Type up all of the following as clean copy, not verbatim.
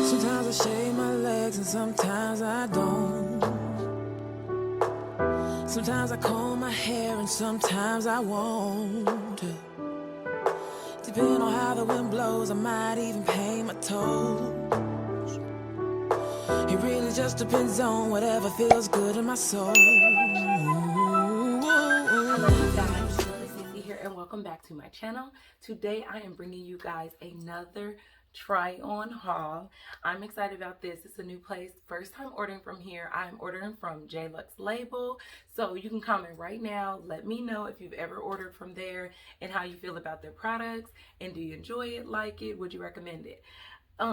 Sometimes I shave my legs and sometimes I don't. Sometimes I comb my hair and sometimes I won't. Depending on how the wind blows, I might even paint my toes. It really just depends on whatever feels good in my soul. Hello guys, CimplyCeCe here and welcome back to my channel. Today I am bringing you guys another try on haul. I'm excited about this. It's a new place. First time ordering from here. I'm ordering from Jluxlabel. So you can comment right now. Let me know if you've ever ordered from there and how you feel about their products. And do you enjoy it, like it? Would you recommend it?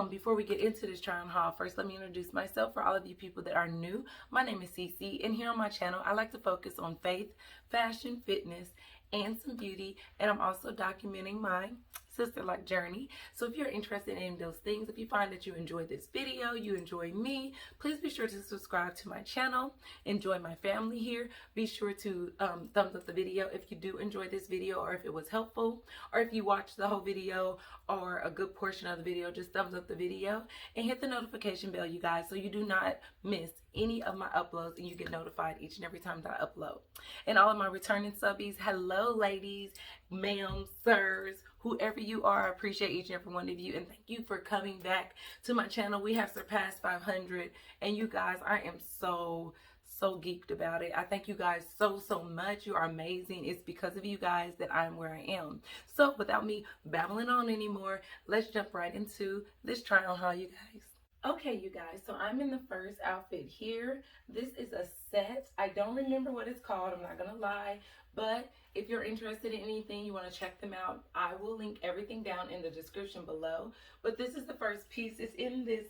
Before we get into this try on haul, first let me introduce myself for all of you people that are new. My name is CimplyCeCe, and here on my channel I like to focus on faith, fashion, fitness, and some beauty, and I'm also documenting my sister-like journey. So if you're interested in those things, if you find that you enjoy this video, you enjoy me, please be sure to subscribe to my channel. Enjoy my family here. Be sure to thumbs up the video if you do enjoy this video, or if it was helpful, or if you watched the whole video or a good portion of the video, just thumbs up the video and hit the notification bell, you guys, so you do not miss any of my uploads and you get notified each and every time that I upload. And all of my returning subbies, hello ladies, ma'am, sirs, whoever you are, I appreciate each and every one of you, and thank you for coming back to my channel. We have surpassed 500, and you guys, I am so geeked about it. I thank you guys so much. You are amazing. It's because of you guys that I'm where I am. So without me babbling on anymore, let's jump right into this try on haul, you guys. Okay, you guys, so I'm in the first outfit here. This is a set. I don't remember what it's called, I'm not gonna lie, but if you're interested in anything, you want to check them out, I will link everything down in the description below. But this is the first piece. It's in this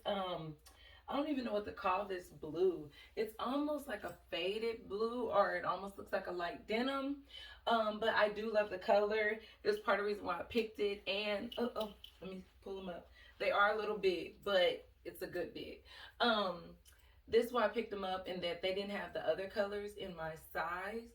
I don't even know what to call this blue. It's almost like a faded blue, or it almost looks like a light denim. But I do love the color. It's part of the reason why I picked it. And let me pull them up. They are a little big, but it's a good big. This is why I picked them up, and that they didn't have the other colors in my size.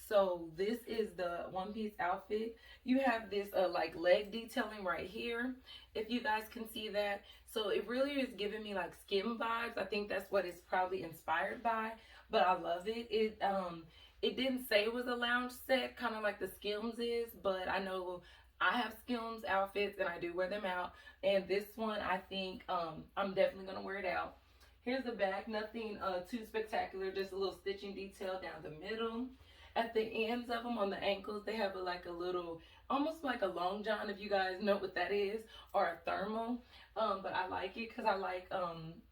So this is the one-piece outfit. You have this like leg detailing right here, if you guys can see that. So it really is giving me like skim vibes. I think that's what it's probably inspired by, but I love it. It didn't say it was a lounge set, kind of like the Skims is, but I know I have Skims outfits and I do wear them out. And this one, I think I'm definitely gonna wear it out. Here's the back, nothing too spectacular, just a little stitching detail down the middle. At the ends of them on the ankles, they have like a little, almost like a long john, if you guys know what that is, or a thermal. But I like it because I like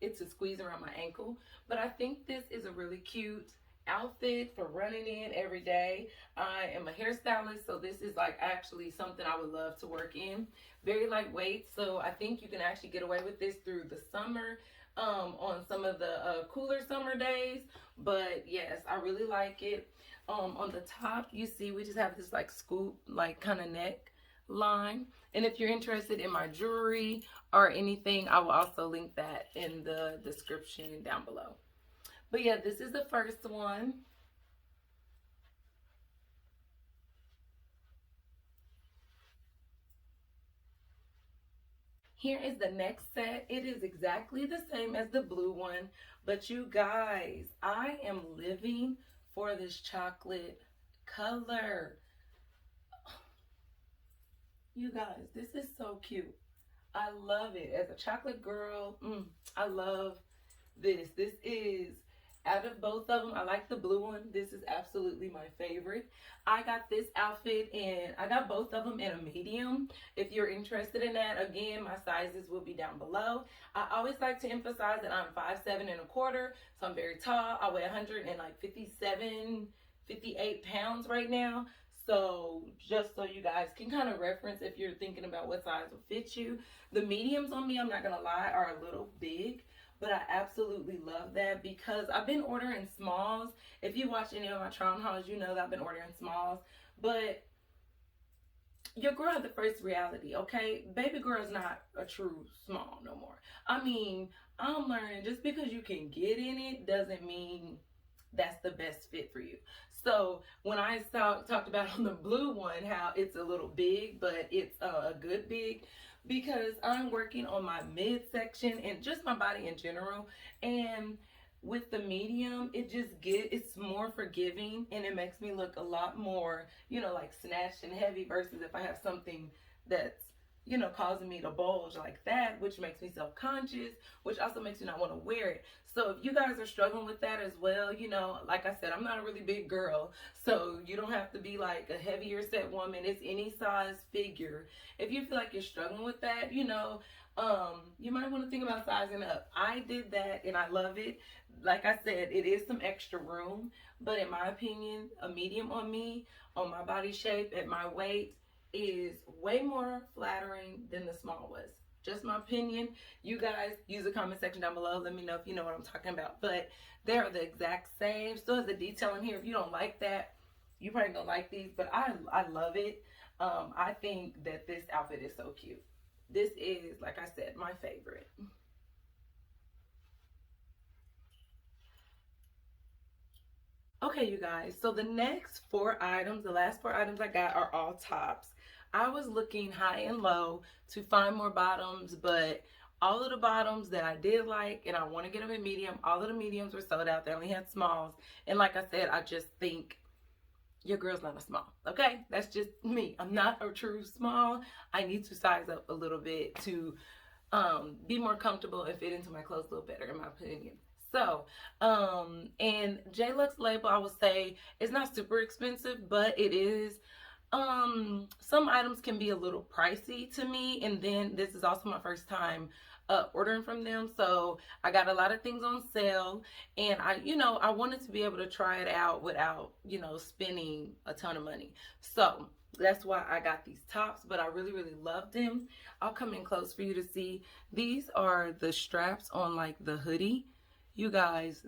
it to squeeze around my ankle. But I think this is a really cute outfit for running in every day. I am a hairstylist, so this is like actually something I would love to work in. Very lightweight, so I think you can actually get away with this through the summer, on some of the cooler summer days. But yes, I really like it. On the top, you see we just have this like scoop, like kind of neck line. And if you're interested in my jewelry or anything, I will also link that in the description down below. But yeah, this is the first one. Here is the next set. It is exactly the same as the blue one, but you guys, I am living for this chocolate color. You guys, this is so cute. I love it. As a chocolate girl, I love this. This is, out of both of them, I like the blue one. This is absolutely my favorite. I got this outfit and I got both of them in a medium. If you're interested in that, again, my sizes will be down below. I always like to emphasize that I'm 5'7¼ so I'm very tall. I weigh 157, 58 pounds right now. So just so you guys can kind of reference if you're thinking about what size will fit you. The mediums on me, I'm not gonna lie, are a little big. But I absolutely love that because I've been ordering smalls. If you watch any of my try on hauls, you know that I've been ordering smalls. But your girl had the first reality, okay? Baby girl's not a true small no more. I mean, I'm learning just because you can get in it doesn't mean that's the best fit for you. So when I talked about on the blue one how it's a little big, but it's a good big, because I'm working on my midsection and just my body in general. And with the medium, it's more forgiving and it makes me look a lot more, like snatched and heavy, versus if I have something that's causing me to bulge like that, which makes me self-conscious, which also makes me not want to wear it. So if you guys are struggling with that as well, like I said, I'm not a really big girl, so you don't have to be like a heavier set woman. It's any size figure. If you feel like you're struggling with that, you might want to think about sizing up. I did that and I love it. Like I said, it is some extra room, but in my opinion, a medium on me, on my body shape, at my weight, is way more flattering than the small was. Just my opinion. You guys use the comment section down below. Let me know if you know what I'm talking about. But they're the exact same. Still has the detail in here. If you don't like that, you probably don't like these. But I love it. I think that this outfit is so cute. This is, like I said, my favorite. Okay, you guys, so the next 4 items, the last 4 items I got are all tops. I was looking high and low to find more bottoms, but all of the bottoms that I did like, and I want to get them in medium, all of the mediums were sold out. They only had smalls. And like I said, I just think your girl's not a small, okay? That's just me. I'm not a true small. I need to size up a little bit to be more comfortable and fit into my clothes a little better, in my opinion. So, and Jluxlabel, I would say, is not super expensive, but it is, some items can be a little pricey to me. And then this is also my first time ordering from them. So I got a lot of things on sale, and I wanted to be able to try it out without, spending a ton of money. So that's why I got these tops, but I really, really love them. I'll come in close for you to see. These are the straps on like the hoodie. You guys,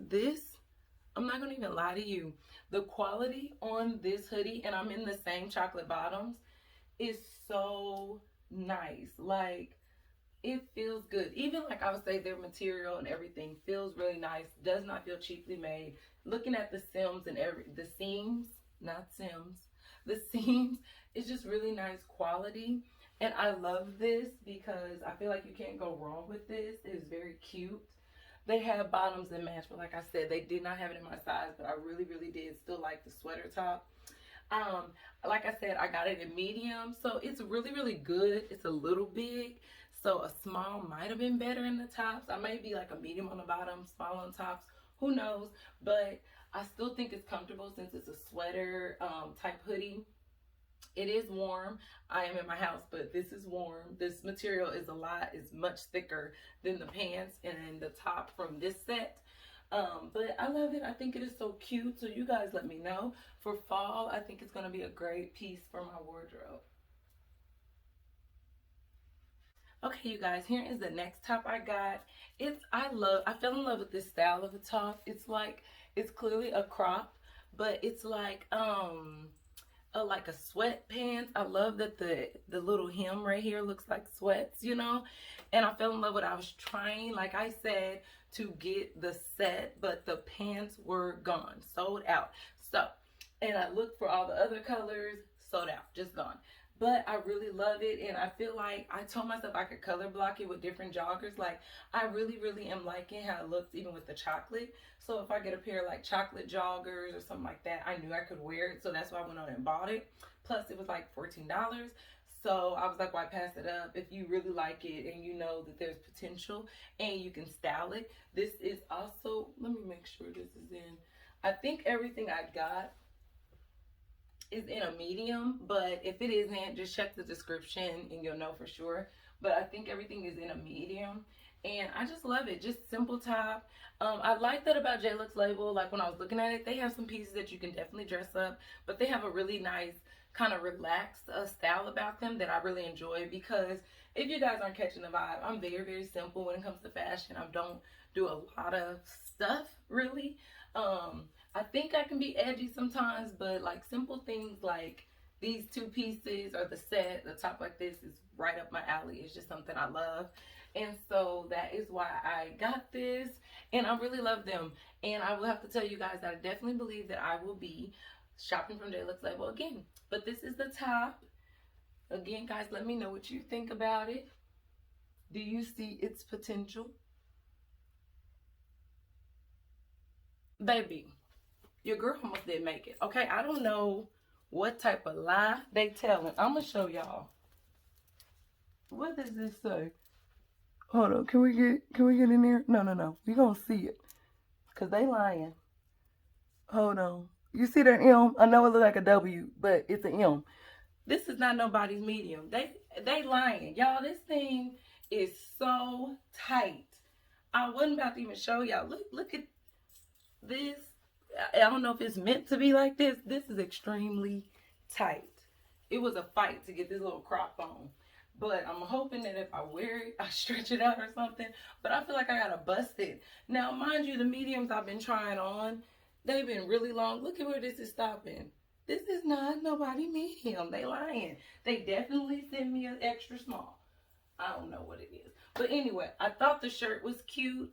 I'm not gonna even lie to you. The quality on this hoodie, and I'm in the same chocolate bottoms, is so nice. Like, it feels good. Even like I would say, their material and everything feels really nice. Does not feel cheaply made. Looking at the seams and the seams, not Sims, the seams is just really nice quality. And I love this because I feel like you can't go wrong with this. It is very cute. They have bottoms that match, but like I said, they did not have it in my size, but I really, really did still like the sweater top. Like I said, I got it in medium, so it's really, really good. It's a little big, so a small might have been better in the tops. I may be like a medium on the bottom, small on tops, who knows, but I still think it's comfortable since it's a sweater type hoodie. It is warm. I am in my house, but this is warm. This material is much thicker than the pants and the top from this set. But I love it. I think it is so cute. So you guys let me know. For fall, I think it's going to be a great piece for my wardrobe. Okay, you guys, here is the next top I got. I fell in love with this style of the top. It's clearly a crop, but it's like a sweatpants. I love that the little hem right here looks like sweats, and I fell in love with it. I was trying, like I said, to get the set, but the pants were gone, sold out. So, and I looked for all the other colors, sold out, just gone. But I really love it, and I feel like I told myself I could color block it with different joggers. Like, I really, really am liking how it looks even with the chocolate. So if I get a pair of like chocolate joggers or something like that, I knew I could wear it. So that's why I went on and bought it. Plus it was like $14. So I was like, why pass it up? If you really like it and you know that there's potential and you can style it. This is also, let me make sure this is in, I think everything I got is in a medium, but if it isn't, just check the description and you'll know for sure. But I think everything is in a medium, and I just love it. Just simple top. I like that about Jluxlabel. Like, when I was looking at it, they have some pieces that you can definitely dress up, but they have a really nice kind of relaxed style about them that I really enjoy. Because if you guys aren't catching the vibe, I'm very, very simple when it comes to fashion. I don't do a lot of stuff really. I think I can be edgy sometimes, but like simple things like these two pieces or the set, the top like this, is right up my alley. It's just something I love. And so that is why I got this, and I really love them. And I will have to tell you guys that I definitely believe that I will be shopping from Jluxlabel again. But this is the top. Again, guys, let me know what you think about it. Do you see its potential? Baby, your girl almost didn't make it. Okay, I don't know what type of lie they telling. I'm gonna show y'all. What does this say? Hold on, can we get in there? No. We gonna see it. Cause they lying. Hold on. You see that M? I know it look like a W, but it's an M. This is not nobody's medium. They lying. Y'all, this thing is so tight. I wasn't about to even show y'all. Look at this. I don't know if it's meant to be like this. This is extremely tight. It was a fight to get this little crop on. But I'm hoping that if I wear it, I stretch it out or something. But I feel like I gotta bust it. Now, mind you, the mediums I've been trying on, they've been really long. Look at where this is stopping. This is not nobody medium. They lying. They definitely sent me an extra small. I don't know what it is. But anyway, I thought the shirt was cute.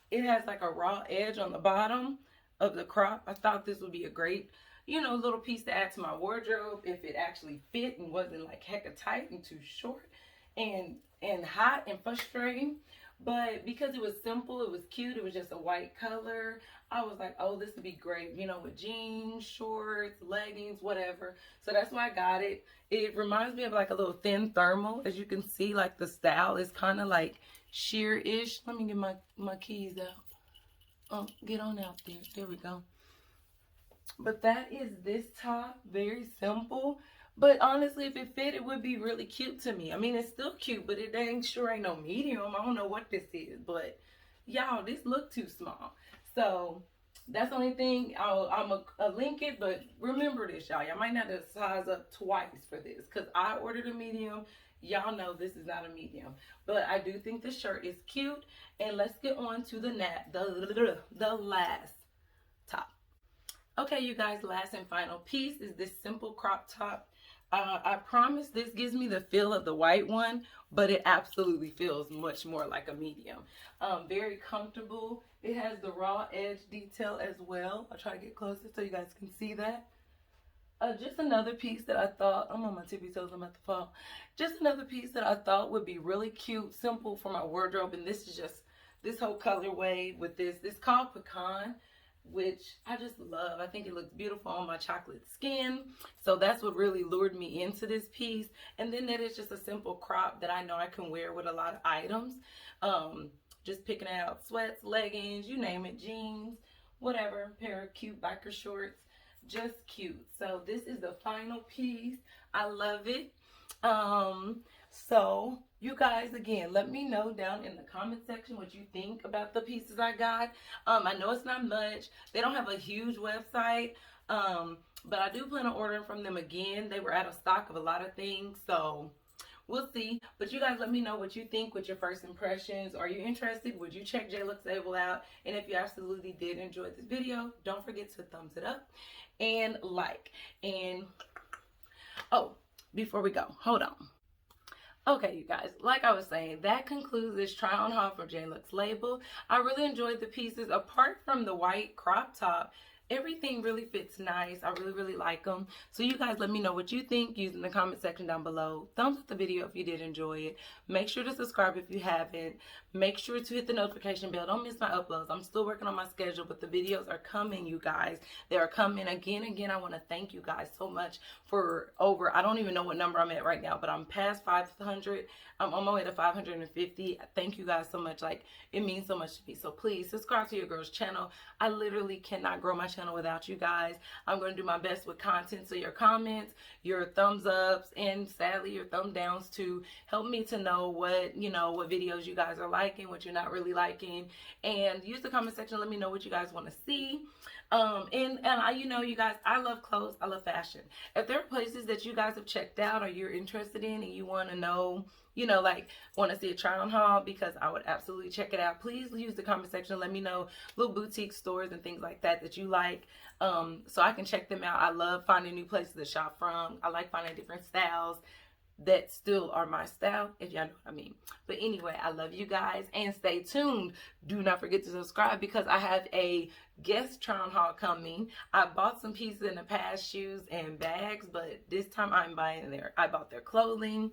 It has like a raw edge on the bottom of the crop. I thought this would be a great, little piece to add to my wardrobe if it actually fit and wasn't like hecka tight and too short and hot and frustrating. But because it was simple, it was cute, it was just a white color, I was like, oh, this would be great, with jeans, shorts, leggings, whatever. So that's why I got it. It reminds me of like a little thin thermal. As you can see, like the style is kind of like sheer-ish. Let me get my keys out. Oh, get on out there. There we go. But that is this top. Very simple. But honestly, if it fit, it would be really cute to me. I mean, it's still cute, but it ain't no medium. I don't know what this is. But, y'all, this look too small. So, that's the only thing. I'm going to link it. But remember this, y'all. Y'all might not have to size up twice for this. Because I ordered a medium. Y'all know this is not a medium. But I do think the shirt is cute. And let's get on to the last top. Okay, you guys, last and final piece is this simple crop top. I promise this gives me the feel of the white one, but it absolutely feels much more like a medium. Very comfortable. It has the raw edge detail as well. I'll try to get closer so you guys can see that. Just another piece that I thought, I'm on my tippy toes, I'm about to fall. Just another piece that I thought would be really cute, simple for my wardrobe, and this is just this whole colorway with this. This called Pecan, which I just love. I think it looks beautiful on my chocolate skin. So that's what really lured me into this piece. And then that is just a simple crop that I know I can wear with a lot of items. Just picking out sweats, leggings, you name it, jeans, whatever, pair of cute biker shorts, just cute. So this is the final piece. I love it. So you guys, again, let me know down in the comment section what you think about the pieces I got. I know it's not much. They don't have a huge website, but I do plan on ordering from them again. They were out of stock of a lot of things, so we'll see. But you guys, let me know what you think with your first impressions. Are you interested? Would you check Jluxlabel out? And if you absolutely did enjoy this video, don't forget to thumbs it up and like. And oh, before we go, hold on. Okay, you guys, like I was saying, that concludes this try on haul from Jluxlabel. I really enjoyed the pieces. Apart from the white crop top, everything really fits nice. I really like them. So you guys, let me know what you think using the comment section down below. Thumbs up the video if you did enjoy it. Make sure to subscribe if you haven't. Make sure to hit the notification bell. Don't miss my uploads. I'm still working on my schedule, but the videos are coming, you guys. They are coming again. I want to thank you guys so much for over, I don't even know what number I'm at right now, but I'm past 500. I'm on my way to 550. Thank you guys so much. Like, it means so much to me. So please subscribe to your girl's channel. I literally cannot grow my channel without you guys. I'm going to do my best with content. So your comments, your thumbs ups, and sadly your thumb downs to help me to know what, what videos you guys are liking, what you're not really liking. And use the comment section. Let me know what you guys want to see. And you guys, I love clothes. I love fashion. If there are places that you guys have checked out or you're interested in and you want to know, want to see a try on haul, because I would absolutely check it out, please use the comment section. Let me know little boutique stores and things like that you like, so I can check them out. I love finding new places to shop from. I like finding different styles that still are my style, if y'all know what I mean. But anyway, I love you guys, and stay tuned. Do not forget to subscribe, because I have a guest try on haul coming. I bought some pieces in the past, shoes and bags, but this time I bought their clothing.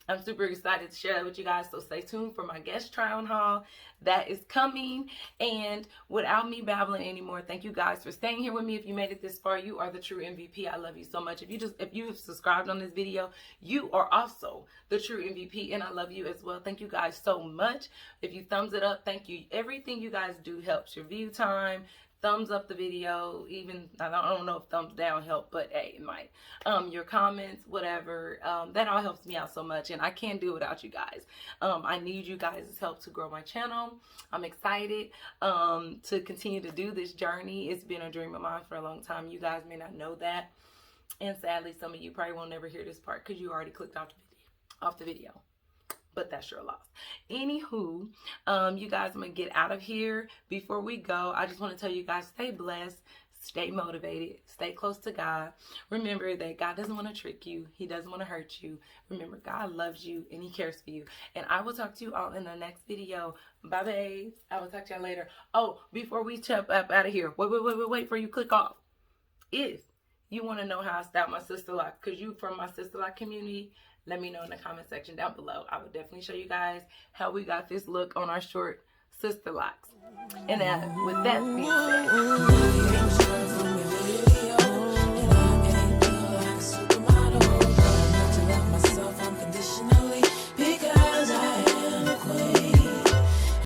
I'm super excited to share that with you guys, so stay tuned for my guest try on haul that is coming. And without me babbling anymore, thank you guys for staying here with me. If you made it this far, you are the true MVP. I love you so much. If you have subscribed on this video, you are also the true MVP, and I love you as well. Thank you guys so much. If you thumbs it up, thank you. Everything you guys do helps. Your view time, thumbs up the video, even I don't know if thumbs down help, but hey, it might. Your comments, whatever, that all helps me out so much, and I can't do it without you guys. I need you guys' help to grow my channel. I'm excited to continue to do this journey. It's been a dream of mine for a long time. You guys may not know that, and sadly some of you probably won't never hear this part because you already clicked off the video. But that's your loss. Anywho, you guys, I'm gonna get out of here. Before we go, I just want to tell you guys, stay blessed, stay motivated, stay close to God. Remember that God doesn't want to trick you. He doesn't want to hurt you. Remember, God loves you and He cares for you. And I will talk to you all in the next video. Bye, babes. I will talk to y'all later. Oh, before we jump up out of here, wait before you click off. If you want to know how I style my sister lock, because you from my sister lock community, let me know in the comment section down below. I would definitely show you guys how we got this look on our short sister locks. And with that being said,